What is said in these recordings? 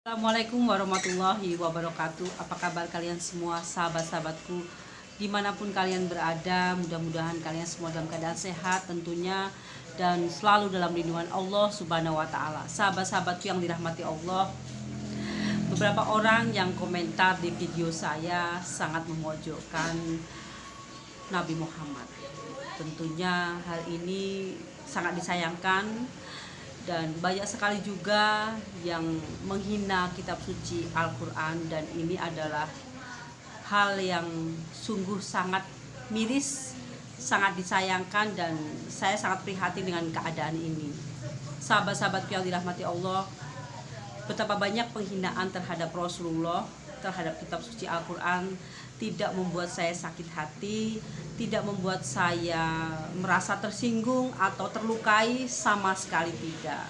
Assalamualaikum warahmatullahi wabarakatuh. Apa kabar kalian semua, sahabat-sahabatku, dimanapun kalian berada? Mudah-mudahan kalian semua dalam keadaan sehat tentunya, dan selalu dalam lindungan Allah Subhanahu wa Ta'ala. Sahabat-sahabatku yang dirahmati Allah, beberapa orang yang komentar di video saya sangat memojokkan Nabi Muhammad. Tentunya hal ini sangat disayangkan, dan banyak sekali juga yang menghina kitab suci Al-Quran, dan ini adalah hal yang sungguh sangat miris, sangat disayangkan, dan saya sangat prihatin dengan keadaan ini. Sahabat-sahabatku yang dirahmati Allah, betapa banyak penghinaan terhadap Rasulullah, terhadap kitab suci Al-Quran tidak membuat saya sakit hati, tidak membuat saya merasa tersinggung atau terlukai, sama sekali tidak.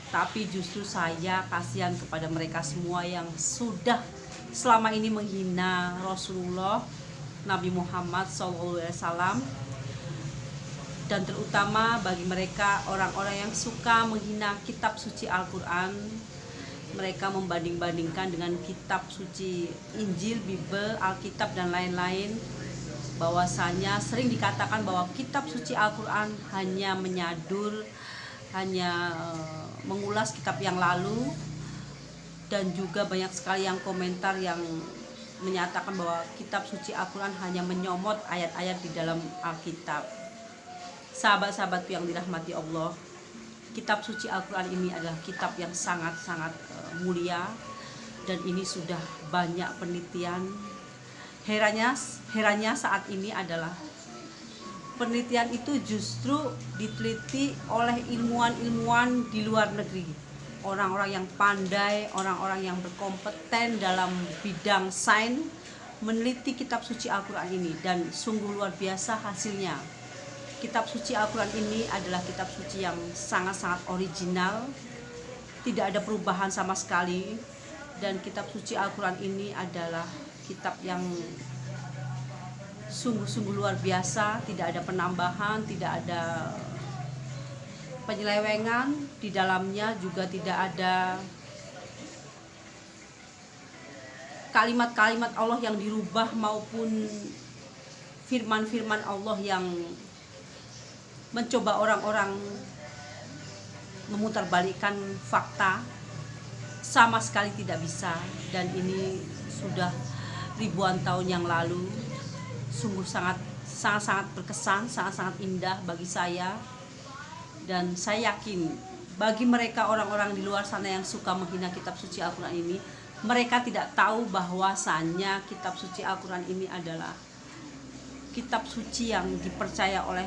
Tapi justru saya kasihan kepada mereka semua yang sudah selama ini menghina Rasulullah Nabi Muhammad SAW, dan terutama bagi mereka orang-orang yang suka menghina kitab suci Al-Quran. Mereka membanding-bandingkan dengan kitab suci Injil, Bible, Alkitab, dan lain-lain. Bahwasanya sering dikatakan bahwa kitab suci Al-Quran hanya menyadur, hanya mengulas kitab yang lalu. Dan juga banyak sekali yang komentar yang menyatakan bahwa kitab suci Al-Quran hanya menyomot ayat-ayat di dalam Alkitab. Sahabat-sahabatku yang dirahmati Allah, kitab suci Al-Quran ini adalah kitab yang sangat-sangat mulia, dan ini sudah banyak penelitian. Herannya saat ini adalah penelitian itu justru diteliti oleh ilmuwan-ilmuwan di luar negeri, orang-orang yang pandai, orang-orang yang berkompeten dalam bidang sains meneliti kitab suci Al-Quran ini, dan sungguh luar biasa hasilnya. Kitab suci Al-Quran ini adalah kitab suci yang sangat-sangat original, tidak ada perubahan sama sekali. Dan kitab suci Al-Quran ini adalah kitab yang sungguh-sungguh luar biasa, tidak ada penambahan, tidak ada penyelewengan. Di dalamnya juga tidak ada kalimat-kalimat Allah yang dirubah maupun firman-firman Allah yang mencoba orang-orang memutarbalikkan fakta. Sama sekali tidak bisa, dan ini sudah ribuan tahun yang lalu. Sungguh sangat berkesan, sangat indah bagi saya, dan saya yakin bagi mereka orang-orang di luar sana yang suka menghina kitab suci Al-Quran ini, mereka tidak tahu bahwasannya kitab suci Al-Quran ini adalah kitab suci yang dipercaya oleh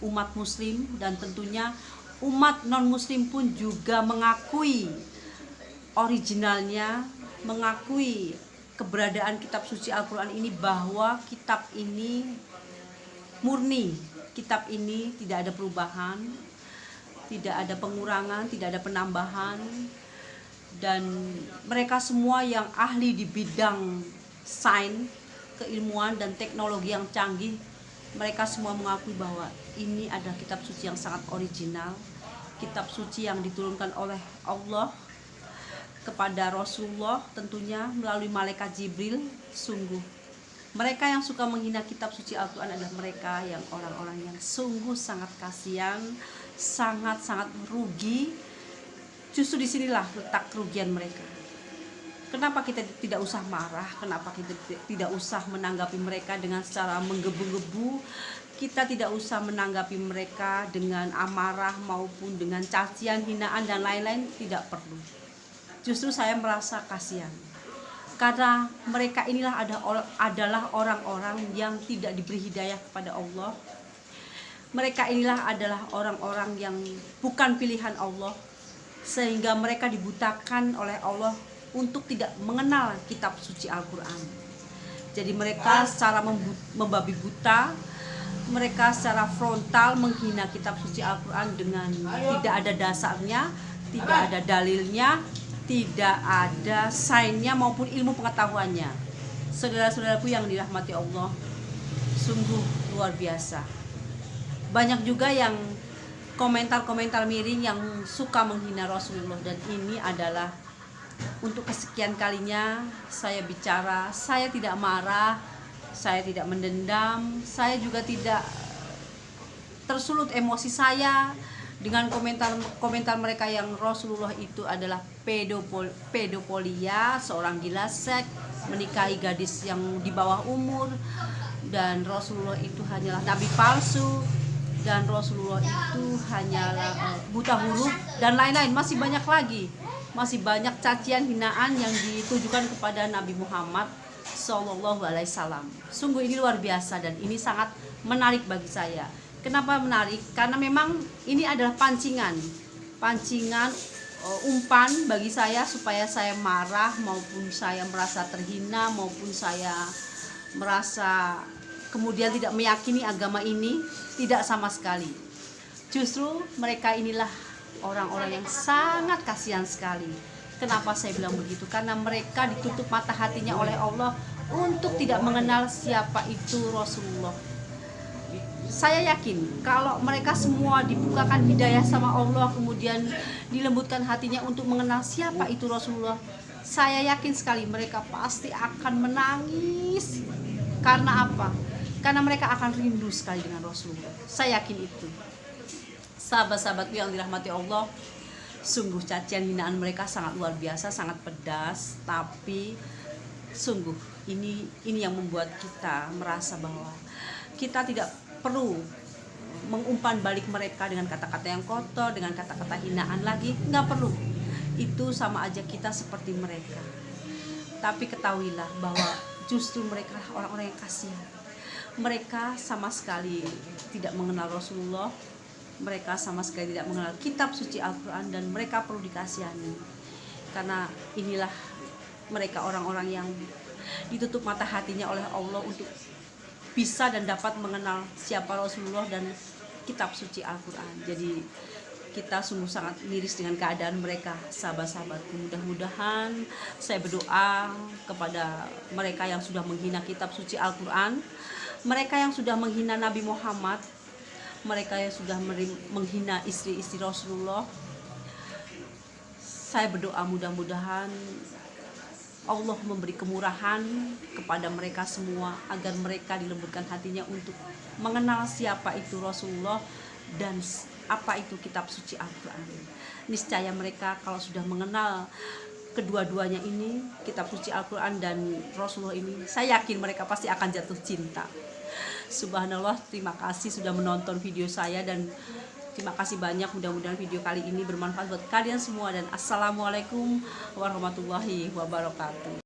umat muslim, dan tentunya umat non-muslim pun juga mengakui originalnya, mengakui keberadaan kitab suci Al-Quran ini, bahwa kitab ini murni, kitab ini tidak ada perubahan, tidak ada pengurangan, tidak ada penambahan. Dan mereka semua yang ahli di bidang sains, keilmuan, dan teknologi yang canggih, mereka semua mengakui bahwa ini adalah kitab suci yang sangat original, kitab suci yang diturunkan oleh Allah kepada Rasulullah, tentunya melalui malaikat Jibril. Sungguh mereka yang suka menghina kitab suci Al-Quran adalah mereka yang orang-orang yang sungguh sangat kasihan, sangat-sangat rugi. Justru disinilah letak kerugian mereka. Kenapa kita tidak usah marah? Kenapa kita tidak usah menanggapi mereka dengan secara menggebu-gebu? Kita tidak usah menanggapi mereka dengan amarah maupun dengan cacian, hinaan, dan lain-lain. Tidak perlu. Justru saya merasa kasihan, karena mereka inilah adalah orang-orang yang tidak diberi hidayah kepada Allah. Mereka inilah adalah orang-orang yang bukan pilihan Allah, sehingga mereka dibutakan oleh Allah untuk tidak mengenal kitab suci Al-Quran. Jadi mereka secara membabi buta, mereka secara frontal menghina kitab suci Al-Quran dengan tidak ada dasarnya, tidak ada dalilnya, tidak ada sainsnya maupun ilmu pengetahuannya. Saudara-saudaraku yang dirahmati Allah, sungguh luar biasa. Banyak juga yang komentar-komentar miring yang suka menghina Rasulullah, dan ini adalah Untuk kesekian kalinya saya bicara, saya tidak marah, saya tidak mendendam, saya juga tidak tersulut emosi saya dengan komentar mereka yang Rasulullah itu adalah pedofilia, seorang gila seks, menikahi gadis yang di bawah umur, dan Rasulullah itu hanyalah nabi palsu, dan Rasulullah itu hanyalah buta huruf, dan lain-lain. Masih banyak lagi, masih banyak cacian hinaan yang ditujukan kepada Nabi Muhammad Sallallahu Alaihi Wasallam. Sungguh ini luar biasa dan ini sangat menarik bagi saya. Kenapa menarik? Karena memang ini adalah pancingan umpan bagi saya supaya saya marah, maupun saya merasa terhina, maupun saya merasa kemudian tidak meyakini agama ini, tidak sama sekali. Justru mereka inilah orang-orang yang sangat kasihan sekali. Kenapa saya bilang begitu? Karena mereka ditutup mata hatinya oleh Allah untuk tidak mengenal siapa itu Rasulullah. Saya yakin kalau mereka semua dibukakan hidayah sama Allah, kemudian dilembutkan hatinya untuk mengenal siapa itu Rasulullah, saya yakin sekali mereka pasti akan menangis. Karena apa? Karena mereka akan rindu sekali dengan Rasulullah. Saya yakin itu. Sahabat-sahabatku yang dirahmati Allah, sungguh cacian hinaan mereka sangat luar biasa, sangat pedas, tapi sungguh ini yang membuat kita merasa bahwa kita tidak perlu mengumpan balik mereka dengan kata-kata yang kotor, dengan kata-kata hinaan lagi. Nggak perlu. Itu sama aja kita seperti mereka. Tapi ketahuilah bahwa justru mereka orang-orang yang kasihan. Mereka sama sekali tidak mengenal Rasulullah. Mereka sama sekali tidak mengenal kitab suci Al-Quran, dan mereka perlu dikasihani. Karena inilah mereka orang-orang yang ditutup mata hatinya oleh Allah untuk bisa dan dapat mengenal siapa Rasulullah dan kitab suci Al-Quran. Jadi kita sungguh sangat miris dengan keadaan mereka, sahabat-sahabatku. Mudah-mudahan saya berdoa kepada mereka yang sudah menghina kitab suci Al-Quran, mereka yang sudah menghina Nabi Muhammad, mereka yang sudah menghina istri-istri Rasulullah. Saya berdoa mudah-mudahan Allah memberi kemurahan kepada mereka semua, agar mereka dilembutkan hatinya untuk mengenal siapa itu Rasulullah dan apa itu kitab suci Al-Quran. Niscaya mereka kalau sudah mengenal kedua-duanya ini, kitab suci Al-Quran dan Rasulullah ini, saya yakin mereka pasti akan jatuh cinta. Subhanallah, terima kasih sudah menonton video saya, dan terima kasih banyak. Mudah-mudahan video kali ini bermanfaat buat kalian semua, dan assalamualaikum warahmatullahi wabarakatuh.